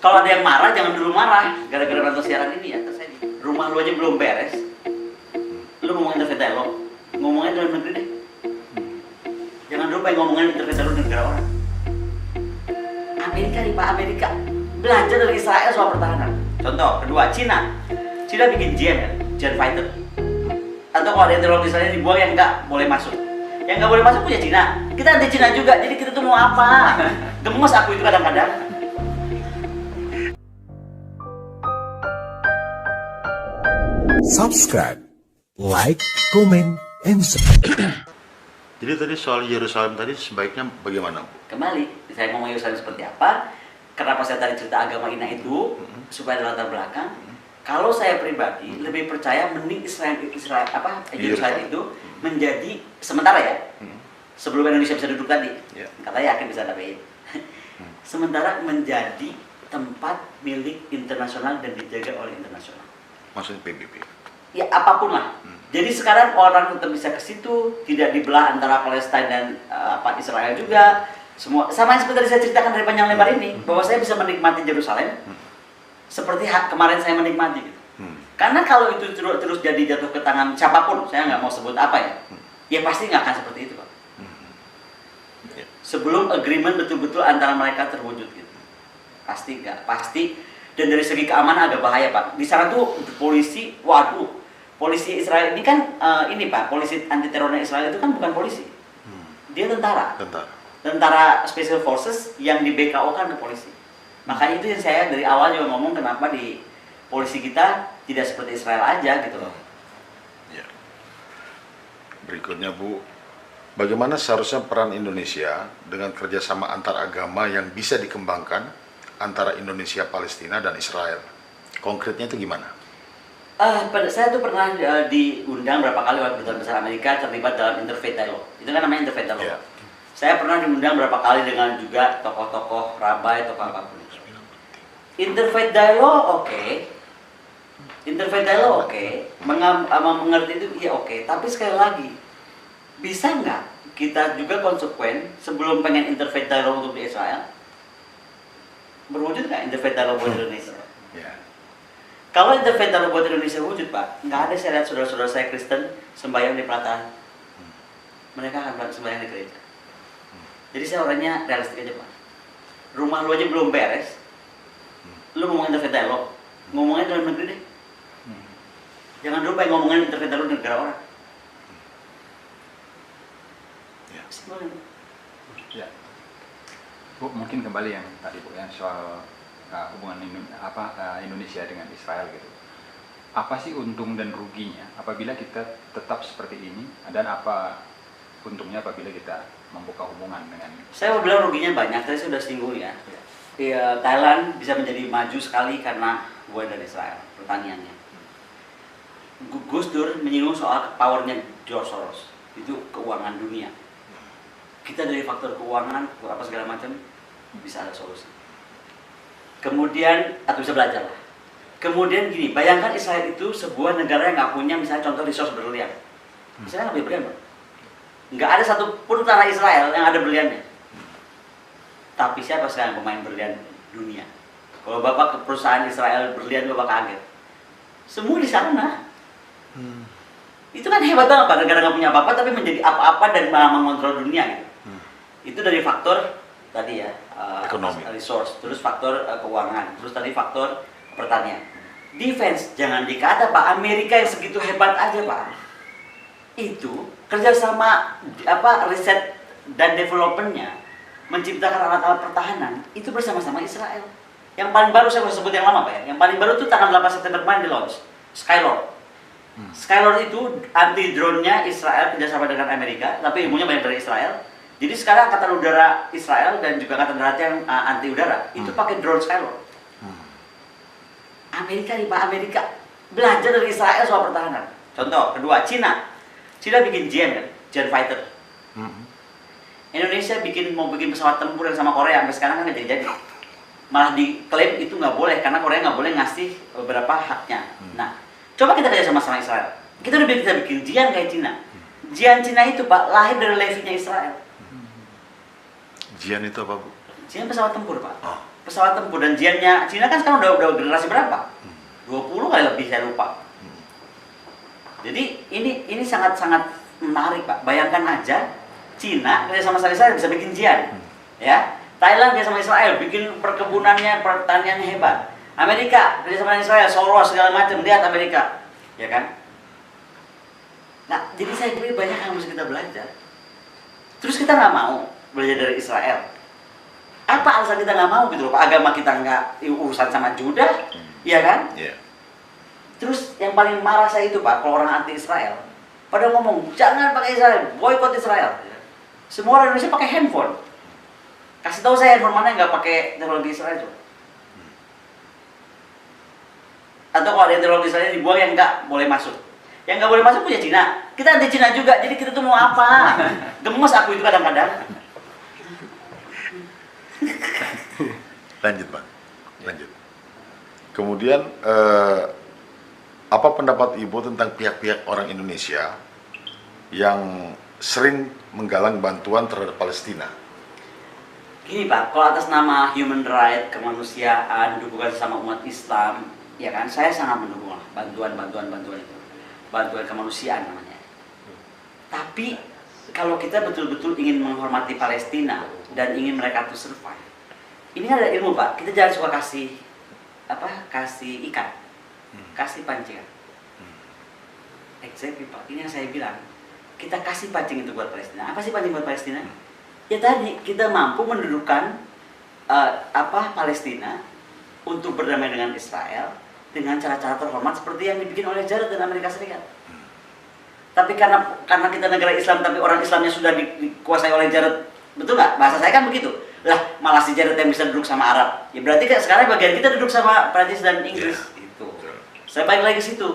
Kalau ada yang marah, jangan dulu marah. Gara-gara nonton siaran ini ya, terus rumah lu aja belum beres. Lu ngomongin intervensi lo, ngomongin dalam negeri deh. Jangan lupa yang ngomongin intervensi lo di negara orang. Amerika nih Pak, Amerika belajar dari Israel soal pertahanan. Contoh kedua, Cina bikin GM ya, Jet Fighter. Atau kalau ada yang terlalu Israel dibuang yang nggak boleh masuk. Yang nggak boleh masuk punya Cina. Kita anti Cina juga, jadi kita tuh mau apa? Gemes aku itu kadang-kadang. Subscribe, like, comment, and subscribe. Jadi tadi soal Yerusalem tadi sebaiknya bagaimana, Bu? Kembali, saya ngomong Yerusalem seperti apa? Kenapa saya tadi cerita agama Ina itu supaya ada latar belakang? Kalau saya pribadi lebih percaya mending Yerusalem itu menjadi sementara ya. Sebelum Indonesia bisa duduk tadi, katanya yakin bisa dapetin. Sementara menjadi tempat milik internasional dan dijaga oleh internasional. Maksudnya PBB? Ya apapun lah. Jadi sekarang orang tetap bisa ke situ, tidak dibelah antara Palestina dan Israel juga. Semua sama yang seperti saya ceritakan dari panjang lebar ini, bahwa saya bisa menikmati Yerusalem seperti kemarin saya menikmati. Gitu. Karena kalau itu terus jadi jatuh ke tangan siapapun, saya nggak mau sebut apa ya, ya pasti nggak akan seperti itu, Pak. Sebelum agreement betul-betul antara mereka terwujud gitu, pasti nggak, pasti. Dan dari segi keamanan agak bahaya Pak. Di sana tuh polisi, waduh, polisi Israel ini kan ini Pak, polisi anti terornya Israel itu kan bukan polisi, dia tentara. Tentara Special Forces yang di BKO kan ada polisi. Makanya itu yang saya dari awal juga ngomong kenapa di polisi kita tidak seperti Israel aja gitu loh. Ya. Berikutnya Bu, bagaimana seharusnya peran Indonesia dengan kerjasama antar agama yang bisa dikembangkan antara Indonesia, Palestina, dan Israel? Konkretnya itu gimana? Saya tuh pernah diundang berapa kali oleh Kedutaan Besar Amerika terlibat dalam Interfaith Dialogue. Itu kan namanya Interfaith Dialogue. Yeah. Saya pernah diundang berapa kali dengan juga tokoh-tokoh rabai, tokoh apapun. Interfaith Dialogue oke. Interfaith Dialogue oke. Mengerti itu iya oke. Tapi sekali lagi, bisa nggak kita juga konsekuen sebelum pengen Interfaith Dialogue untuk di Israel? Berwujud nggak Interfaith Dialogue buat Indonesia? Yeah. Kalau Interfaith Dialogue buat Indonesia wujud Pak, nggak ada saya lihat saudara-saudara saya Kristen sembahyang di pelataran. Mereka akan sembahyang di gereja. Jadi saya orangnya realistik aja Pak. Rumah lu aja belum beres, lu ngomongin Interfaith Dialogue, ngomongin dalam negeri deh. Jangan lupa yang ngomongin Interfaith Dialogue di negara orang. Ya. Bu, mungkin kembali yang tadi Bu, yang soal hubungan Indonesia dengan Israel gitu. Apa sih untung dan ruginya apabila kita tetap seperti ini, dan apa untungnya apabila kita membuka hubungan dengan? Saya mau bilang ruginya banyak, tadi saya sudah singgung ya. Ya, Thailand bisa menjadi maju sekali karena hubungan dari Israel, pertaniannya. Gus Dur menyinggung soal powernya George Soros, itu keuangan dunia. Kita dari faktor keuangan, apa segala macam, bisa ada solusi. Kemudian, atau bisa belajar lah. Kemudian gini, bayangkan Israel itu sebuah negara yang nggak punya misalnya contoh resource berlian. Israel nggak punya berlian, Pak. Nggak ada satupun tanah Israel yang ada berliannya. Tapi siapa sekarang pemain berlian dunia? Kalau Bapak ke perusahaan Israel berlian, Bapak kaget. Semua di sana. Itu kan hebat banget Pak, negara nggak punya apa-apa tapi menjadi apa-apa dan malah mengontrol dunia gitu. Itu dari faktor tadi ya, ekonomi, resource, terus faktor keuangan, terus tadi faktor pertanian. Defense, jangan dikata Pak, Amerika yang segitu hebat aja Pak. Itu kerjasama riset dan developmentnya menciptakan alat-alat pertahanan itu bersama-sama Israel. Yang paling baru saya mau sebut yang lama Pak ya. Yang paling baru itu tanggal 8 September kemarin di launch Skylord. Skylord itu anti drone-nya Israel kerjasama dengan Amerika, tapi ilmunya banyak dari Israel. Jadi sekarang Angkatan Udara Israel dan juga Angkatan Darat yang anti udara itu pakai drone Skylord. Amerika nih Pak, Amerika belajar dari Israel soal pertahanan. Contoh kedua, Cina bikin GM kan, Jet Fighter. Indonesia mau bikin pesawat tempur yang sama Korea, sampai sekarang kan nggak jadi. Malah diklaim itu nggak boleh karena Korea nggak boleh ngasih beberapa haknya. Nah, coba kita kerja sama Israel. Kita udah bikin Jian kayak Cina. Jian Cina itu Pak lahir dari levinya Israel. Jian itu apa Bu? Jian pesawat tempur Pak. pesawat tempur dan Jiannya Cina kan sekarang udah generasi berapa? 20 kali lebih, saya lupa. Jadi ini sangat-sangat menarik Pak. Bayangkan aja Cina kerja sama Israel bisa bikin Jian, ya. Thailand kerja sama Israel bikin perkebunannya, pertaniannya hebat. Amerika kerja sama Israel, Soros segala macam, lihat Amerika, ya kan? Nah, jadi saya kira banyak yang harus kita belajar. Terus kita nggak mau belajar dari Israel. Apa alasan kita nggak mau gitu loh Pak? Agama kita nggak urusan sama Judah, ya kan? Iya. Terus yang paling marah saya itu Pak, kalau orang anti Israel, pada ngomong jangan pakai Israel, boykot Israel. Semua orang Indonesia pakai handphone. Kasih tahu saya handphone mana yang nggak pakai teknologi Israel coba. Atau kalau ada teknologi Israel dibuang yang nggak boleh masuk. Yang nggak boleh masuk punya Cina. Kita anti Cina juga, jadi kita tuh mau apa? Gemes aku itu kadang-kadang. Lanjut Pak, lanjut. Kemudian apa pendapat Ibu tentang pihak-pihak orang Indonesia yang sering menggalang bantuan terhadap Palestina? Gini Pak, kalau atas nama human right, kemanusiaan, dukungan sama umat Islam, ya kan, saya sangat mendukung lah bantuan itu. Bantuan kemanusiaan namanya. Tapi kalau kita betul-betul ingin menghormati Palestina dan ingin mereka tuh survive, ini ada ilmu Pak. Kita jangan suka kasih ikan, kasih pancingan. Exactly Pak. Ini yang saya bilang. Kita kasih pancing itu buat Palestina. Apa sih pancing buat Palestina? Ya tadi kita mampu mendudukkan Palestina untuk berdamai dengan Israel dengan cara-cara terhormat seperti yang dibikin oleh Jarod dan Amerika Serikat. Tapi karena kita negara Islam tapi orang Islamnya sudah dikuasai oleh Jarod, betul nggak? Bahasa saya kan begitu. Lah malah si Jarod yang bisa duduk sama Arab. Ya berarti kan sekarang bagian kita duduk sama Prancis dan Inggris. Itu. Saya balik lagi ke situ.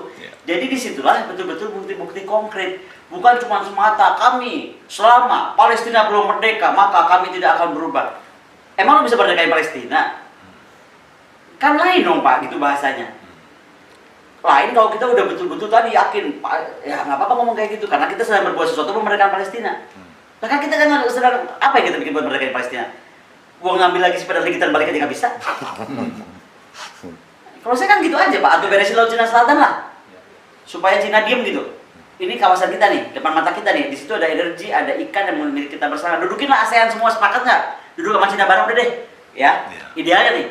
Jadi disitulah betul-betul bukti-bukti konkret. Bukan cuma semata kami selama Palestina belum merdeka maka kami tidak akan berubah. Emang lo bisa merdekain Palestina? Kan lain dong Pak, gitu bahasanya. Lain kalau kita udah betul-betul tadi yakin, ya nggak apa-apa ngomong kayak gitu karena kita sedang berbuat sesuatu memerdekakan Palestina. Nah kan kita kan sedang apa yang kita bikin buat merdekain Palestina? Gua ngambil lagi sepeda likitan balik aja nggak bisa. Kalau saya kan gitu aja Pak, atau beresin Laut Cina Selatan lah, supaya Cina diem gitu. Ini kawasan kita nih, depan mata kita nih, di situ ada energi, ada ikan yang milik kita bersama. Dudukinlah ASEAN semua, sepakat nggak? Duduk sama Cina bareng udah deh, ya. Idealnya nih.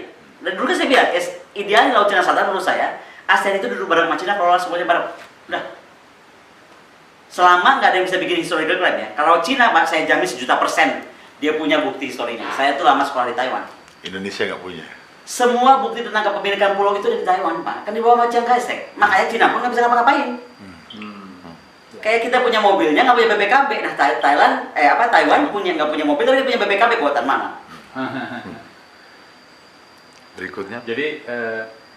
Dan dulu kan saya bilang, idealnya Laut Cina Selatan menurut saya, ASEAN itu duduk bareng sama Cina, kelola semuanya bareng. Udah. Selama nggak ada yang bisa bikin historical crime ya. Kalau Cina Pak, saya jamin 1.000.000% dia punya bukti historinya. Saya tuh lama sekolah di Taiwan. Indonesia nggak punya. Semua bukti tentang kepemilikan pulau itu ada di Taiwan Pak. Kan di bawah Chiang Kai-shek. Makanya Cina pun nggak bisa ngapa-ngapain. Kayak kita punya mobilnya nggak punya BPKB. Nah Taiwan nggak punya mobil tapi dia punya BPKB, buatan mana? Berikutnya. Jadi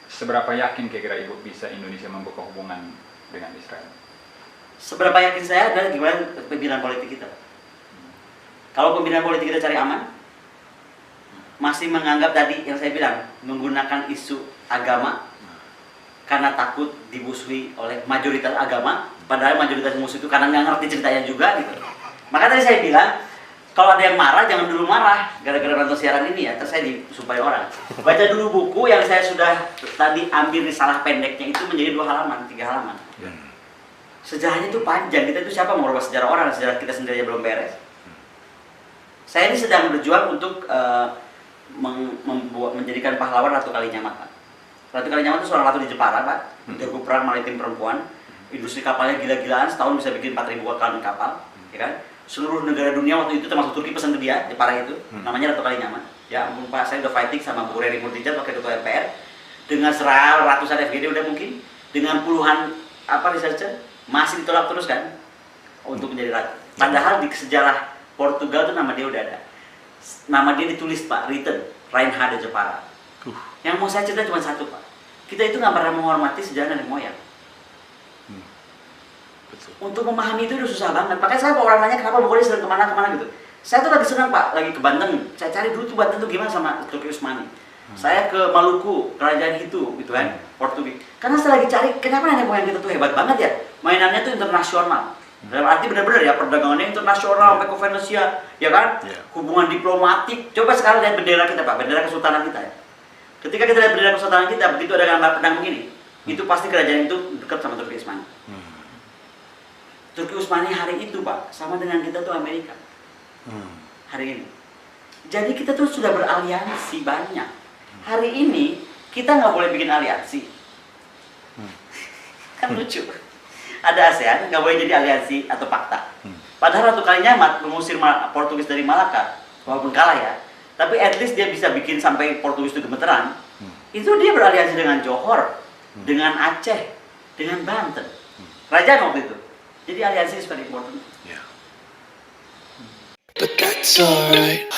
seberapa yakin kira-kira Ibu bisa Indonesia membuka hubungan dengan Israel? Seberapa yakin saya adalah gimana pimpinan politik kita. Kalau pimpinan politik kita cari aman, masih menganggap tadi yang saya bilang menggunakan isu agama karena takut dimusuhi oleh mayoritas agama, padahal mayoritas musuh itu karena nggak ngerti ceritanya juga gitu. Maka tadi saya bilang kalau ada yang marah jangan dulu marah gara-gara nonton siaran ini ya, terus saya disupai orang. Baca dulu buku yang saya sudah tadi ambil risalah pendeknya itu menjadi 2 halaman, 3 halaman. Sejarahnya itu panjang, kita itu siapa mau merubah sejarah orang, sejarah kita sendiri aja belum beres. Saya ini sedang berjuang untuk menjadikan pahlawan Ratu Kalinyamat Pak. Ratu Kalinyamat itu seorang ratu di Jepara Pak, jago perang maritim perempuan, industri kapalnya gila-gilaan, setahun bisa bikin 4.000 kapal, ya kan? Seluruh negara dunia waktu itu termasuk Turki pesan ke dia, Jepara itu, namanya Ratu Kalinyamat. Ya ampun Pak, saya udah fighting sama Bu Reri Murtijat wakil ketua MPR, dengan ratusan FGD udah mungkin, dengan puluhan researcher, masih ditolak terus kan, untuk menjadi ratu. Padahal di sejarah Portugal tuh nama dia udah ada. Nama dia ditulis Pak, written, Reinhard de Jepara. Yang mau saya cerita cuma satu Pak. Kita itu nggak pernah menghormati sejarah nenek moyang. Untuk memahami itu udah susah banget. Makanya saya kalau orang nanya kenapa Bogor sering kemana-kemana gitu. Saya tuh lagi senang Pak, lagi ke Banten. Saya cari dulu tuh Banten tuh gimana sama Turki Utsmani. Saya ke Maluku, kerajaan itu, gitu kan, Portugis. Karena saya lagi cari kenapa nenek moyang kita tuh hebat banget ya. Mainannya tuh internasional. Dalam arti benar-benar ya perdagangannya internasional, sampai ke Venesia, ya kan? Iya. Hubungan diplomatik. Coba sekarang lihat bendera kita Pak, bendera kesultanan kita ya. Ketika kita lihat bendera kesultanan kita, begitu ada gambar pedang begini, itu pasti kerajaan itu dekat sama Turki Utsmani. Turki Utsmani hari itu Pak, sama dengan kita tuh Amerika. Hari ini. Jadi kita tuh sudah beraliansi banyak. Hari ini kita nggak boleh bikin aliansi. Kan lucu. Ada ASEAN nggak boleh jadi aliansi atau fakta. Padahal Ratu Kalinyamat mengusir Portugis dari Malaka, walaupun kalah ya. Tapi at least dia bisa bikin sampai Portugis itu gemeteran. Itu dia beraliansi dengan Johor, dengan Aceh, dengan Banten. Kerajaan waktu itu. Jadi aliansi is very important. Ya. But that's alright.